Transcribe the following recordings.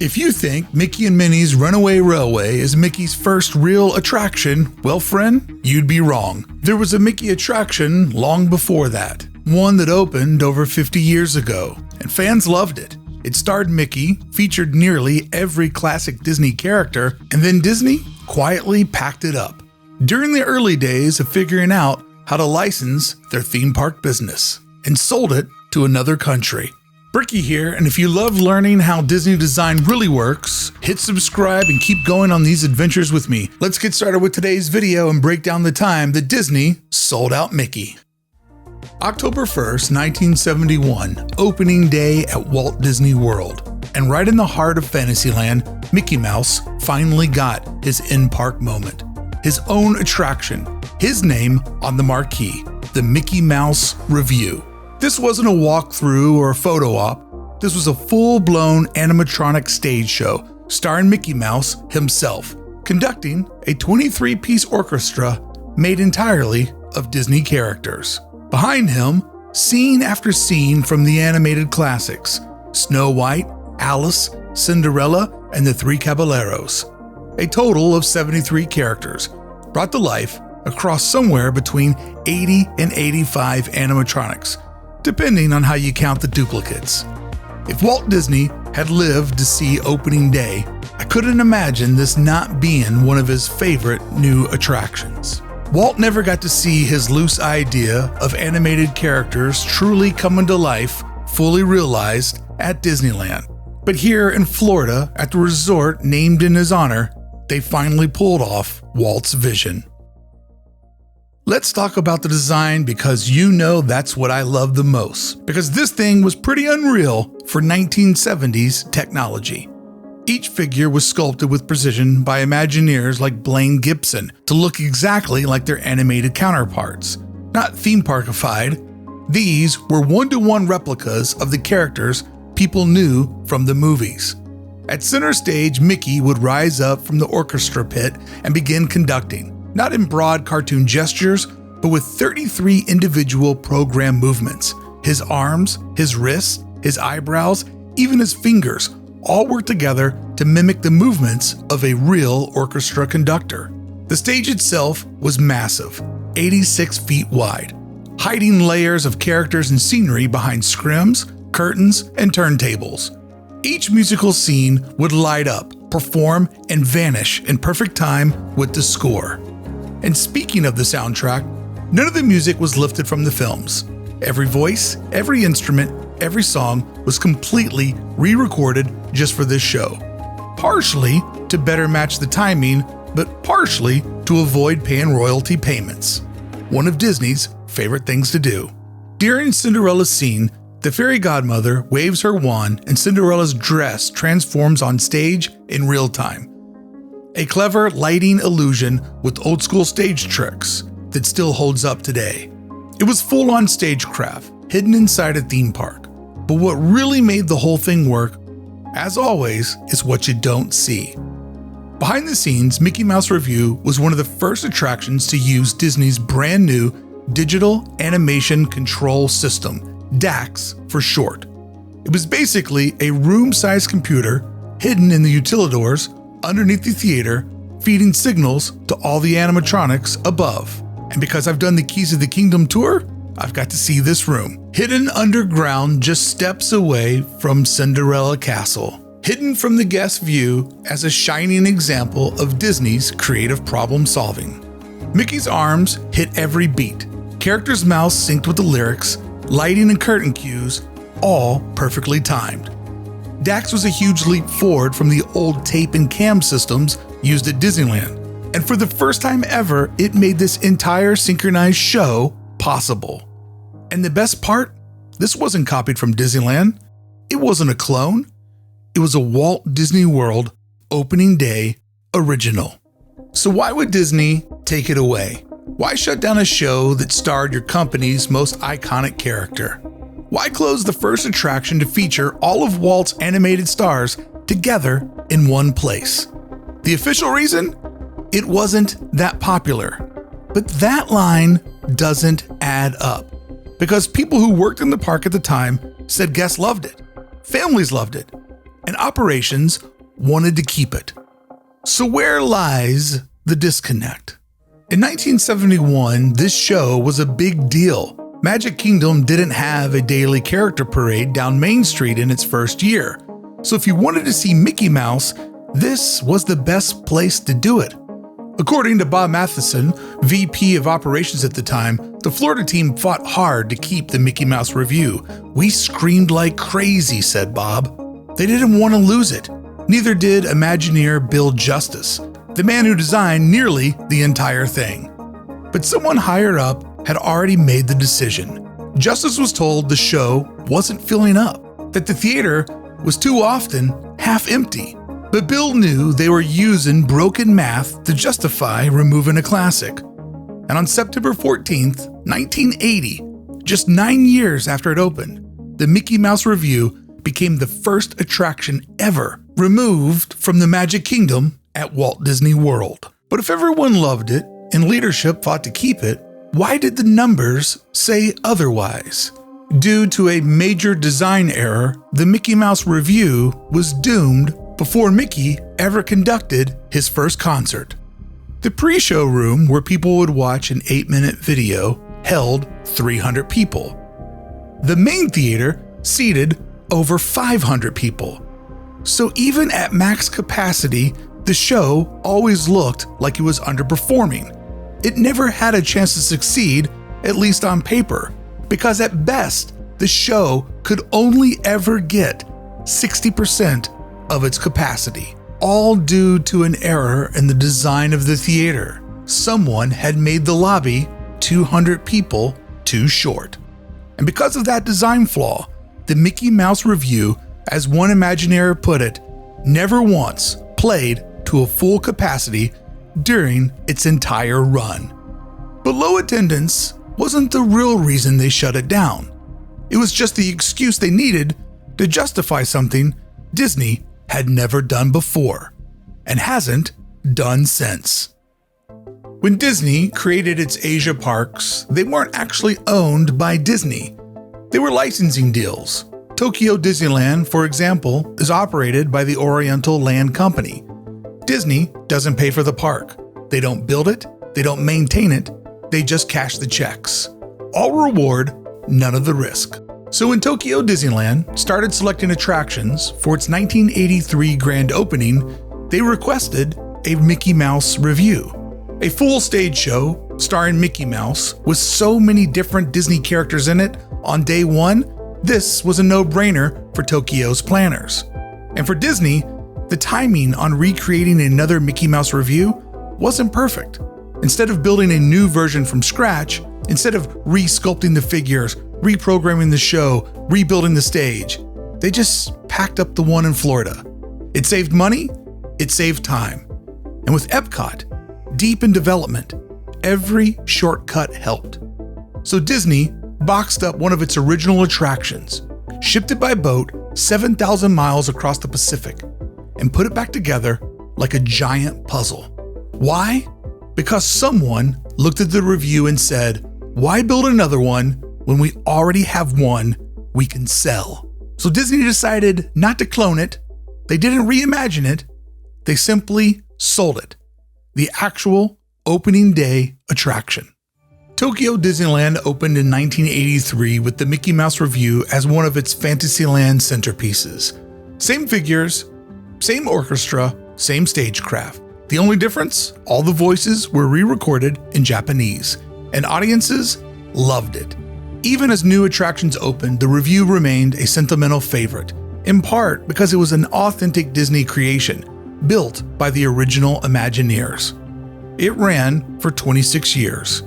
If you think Mickey and Minnie's Runaway Railway is Mickey's first real attraction, well, friend, you'd be wrong. There was a Mickey attraction long before that, one that opened over 50 years ago, and fans loved it. It starred Mickey, featured nearly every classic Disney character, and then Disney quietly packed it up during the early days of figuring out how to license their theme park business and sold it to another country. Brickey here, and if you love learning how Disney design really works, hit subscribe and keep going on these adventures with me. Let's get started with today's video and break down the time that Disney sold out Mickey. October 1st, 1971, opening day at Walt Disney World. And right in the heart of Fantasyland, Mickey Mouse finally got his in-park moment. His own attraction, his name on the marquee, the Mickey Mouse Revue. This wasn't a walkthrough or a photo op. This was a full-blown animatronic stage show starring Mickey Mouse himself, conducting a 23-piece orchestra made entirely of Disney characters. Behind him, scene after scene from the animated classics, Snow White, Alice, Cinderella, and the Three Caballeros. A total of 73 characters brought to life across somewhere between 80 and 85 animatronics, depending on how you count the duplicates. If Walt Disney had lived to see opening day, I couldn't imagine this not being one of his favorite new attractions. Walt never got to see his loose idea of animated characters truly coming to life fully realized at Disneyland. But here in Florida, at the resort named in his honor, they finally pulled off Walt's vision. Let's talk about the design, because you know that's what I love the most, because this thing was pretty unreal for 1970s technology. Each figure was sculpted with precision by Imagineers like Blaine Gibson to look exactly like their animated counterparts. Not theme parkified, these were one-to-one replicas of the characters people knew from the movies. At center stage, Mickey would rise up from the orchestra pit and begin conducting. Not in broad cartoon gestures, but with 33 individual program movements. His arms, his wrists, his eyebrows, even his fingers all work together to mimic the movements of a real orchestra conductor. The stage itself was massive, 86 feet wide, hiding layers of characters and scenery behind scrims, curtains, and turntables. Each musical scene would light up, perform, and vanish in perfect time with the score. And speaking of the soundtrack, none of the music was lifted from the films. Every voice, every instrument, every song was completely re-recorded just for this show. Partially to better match the timing, but partially to avoid paying royalty payments. One of Disney's favorite things to do. During Cinderella's scene, the fairy godmother waves her wand and Cinderella's dress transforms on stage in real time. A clever lighting illusion with old school stage tricks that still holds up today. It was full-on stagecraft, hidden inside a theme park. But what really made the whole thing work, as always, is what you don't see. Behind the scenes, Mickey Mouse Revue was one of the first attractions to use Disney's brand new Digital Animation Control System, DAX for short. It was basically a room-sized computer hidden in the utilidors underneath the theater, feeding signals to all the animatronics above. And because I've done the Keys of the Kingdom tour, I've got to see this room. Hidden underground just steps away from Cinderella Castle. Hidden from the guest view as a shining example of Disney's creative problem solving. Mickey's arms hit every beat. Characters' mouths synced with the lyrics, lighting and curtain cues, all perfectly timed. DAX was a huge leap forward from the old tape and cam systems used at Disneyland, and for the first time ever, it made this entire synchronized show possible. And the best part, this wasn't copied from Disneyland. It wasn't a clone. It was a Walt Disney World opening day original. So why would Disney take it away? Why shut down a show that starred your company's most iconic character? Why close the first attraction to feature all of Walt's animated stars together in one place? The official reason? It wasn't that popular. But that line doesn't add up, because people who worked in the park at the time said guests loved it, families loved it, and operations wanted to keep it. So where lies the disconnect? In 1971, this show was a big deal. Magic Kingdom didn't have a daily character parade down Main Street in its first year. So if you wanted to see Mickey Mouse, this was the best place to do it. According to Bob Matheson, VP of Operations at the time, the Florida team fought hard to keep the Mickey Mouse Revue. "We screamed like crazy," said Bob. They didn't want to lose it. Neither did Imagineer Bill Justice, the man who designed nearly the entire thing. But someone higher up had already made the decision. Justice was told the show wasn't filling up, that the theater was too often half empty. But Bill knew they were using broken math to justify removing a classic. And on September 14th, 1980, just 9 years after it opened, the Mickey Mouse Revue became the first attraction ever removed from the Magic Kingdom at Walt Disney World. But if everyone loved it and leadership fought to keep it, why did the numbers say otherwise? Due to a major design error, the Mickey Mouse Revue was doomed before Mickey ever conducted his first concert. The pre-show room where people would watch an 8-minute video held 300 people. The main theater seated over 500 people. So even at max capacity, the show always looked like it was underperforming. It never had a chance to succeed, at least on paper, because at best, the show could only ever get 60% of its capacity, all due to an error in the design of the theater. Someone had made the lobby 200 people too short. And because of that design flaw, the Mickey Mouse Revue, as one Imagineer put it, never once played to a full capacity during its entire run. But low attendance wasn't the real reason they shut it down. It was just the excuse they needed to justify something Disney had never done before, and hasn't done since. When Disney created its Asia parks, they weren't actually owned by Disney. They were licensing deals. Tokyo Disneyland, for example, is operated by the Oriental Land Company. Disney doesn't pay for the park. They don't build it, they don't maintain it, they just cash the checks. All reward, none of the risk. So when Tokyo Disneyland started selecting attractions for its 1983 grand opening, they requested a Mickey Mouse Revue, a full stage show starring Mickey Mouse with so many different Disney characters in it on day one. This was a no-brainer for Tokyo's planners. And for Disney, the timing on recreating another Mickey Mouse Revue wasn't perfect. Instead of building a new version from scratch, instead of re-sculpting the figures, reprogramming the show, rebuilding the stage, they just packed up the one in Florida. It saved money, it saved time. And with Epcot, deep in development, every shortcut helped. So Disney boxed up one of its original attractions, shipped it by boat 7,000 miles across the Pacific, and put it back together like a giant puzzle. Why? Because someone looked at the review and said, "Why build another one when we already have one we can sell?" So Disney decided not to clone it. They didn't reimagine it. They simply sold it. The actual opening day attraction. Tokyo Disneyland opened in 1983 with the Mickey Mouse Revue as one of its Fantasyland centerpieces. Same figures, same orchestra, same stagecraft. The only difference? All the voices were re-recorded in Japanese, and audiences loved it. Even as new attractions opened, the Revue remained a sentimental favorite, in part because it was an authentic Disney creation, built by the original Imagineers. It ran for 26 years.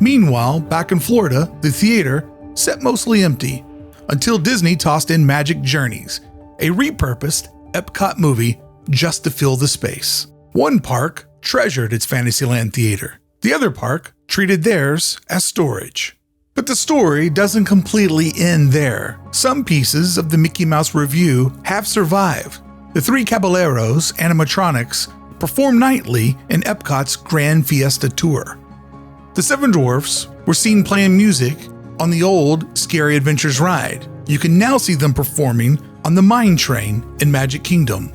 Meanwhile, back in Florida, the theater sat mostly empty, until Disney tossed in Magic Journeys, a repurposed Epcot movie just to fill the space. One park treasured its Fantasyland theater. The other park treated theirs as storage. But the story doesn't completely end there. Some pieces of the Mickey Mouse Revue have survived. The Three Caballeros, animatronics, perform nightly in Epcot's Grand Fiesta Tour. The Seven Dwarfs were seen playing music on the old Scary Adventures ride. You can now see them performing on the mine train in Magic Kingdom.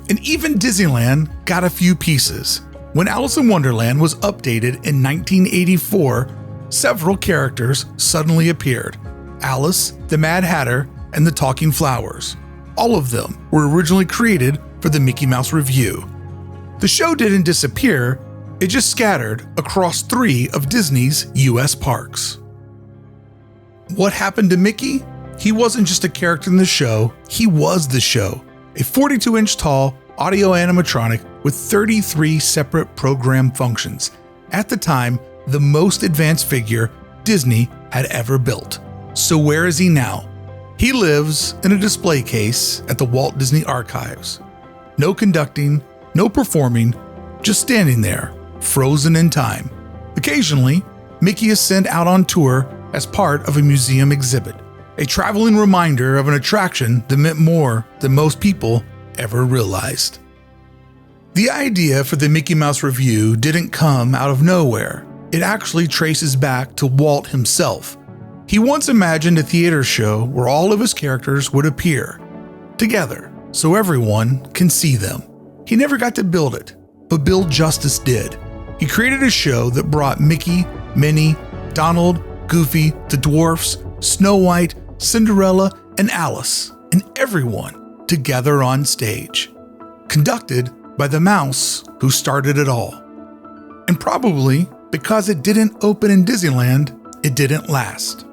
And even Disneyland got a few pieces. When Alice in Wonderland was updated in 1984, several characters suddenly appeared. Alice, the Mad Hatter, and the Talking Flowers. All of them were originally created for the Mickey Mouse Revue. The show didn't disappear, it just scattered across 3 of Disney's US parks. What happened to Mickey? He wasn't just a character in the show, he was the show. A 42-inch tall audio animatronic with 33 separate program functions. At the time, the most advanced figure Disney had ever built. So where is he now? He lives in a display case at the Walt Disney Archives. No conducting, no performing, just standing there, frozen in time. Occasionally, Mickey is sent out on tour as part of a museum exhibit, a traveling reminder of an attraction that meant more than most people ever realized. The idea for the Mickey Mouse Revue didn't come out of nowhere. It actually traces back to Walt himself. He once imagined a theater show where all of his characters would appear together so everyone can see them. He never got to build it, but Bill Justice did. He created a show that brought Mickey, Minnie, Donald, Goofy, the Dwarfs, Snow White, Cinderella, and Alice, and everyone together on stage. Conducted by the mouse who started it all. And probably because it didn't open in Disneyland, it didn't last.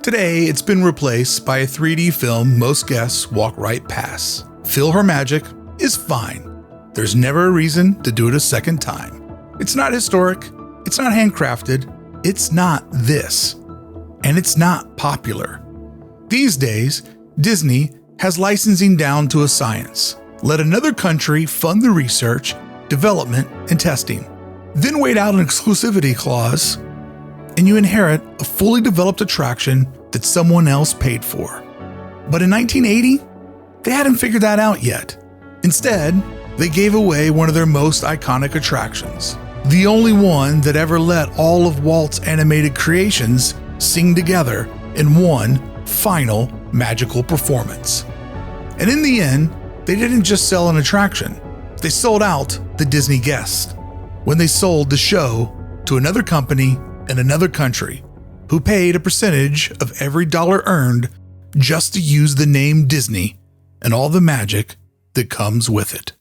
Today, it's been replaced by a 3D film most guests walk right past. Feel Her Magic is fine. There's never a reason to do it a second time. It's not historic, it's not handcrafted, it's not this, and it's not popular. These days, Disney has licensing down to a science. Let another country fund the research, development, and testing. Then wait out an exclusivity clause, and you inherit a fully developed attraction that someone else paid for. But in 1980, they hadn't figured that out yet. Instead, they gave away one of their most iconic attractions, the only one that ever let all of Walt's animated creations sing together in one final magical performance. And in the end, they didn't just sell an attraction, they sold out the Disney guest when they sold the show to another company in another country who paid a percentage of every dollar earned just to use the name Disney and all the magic that comes with it.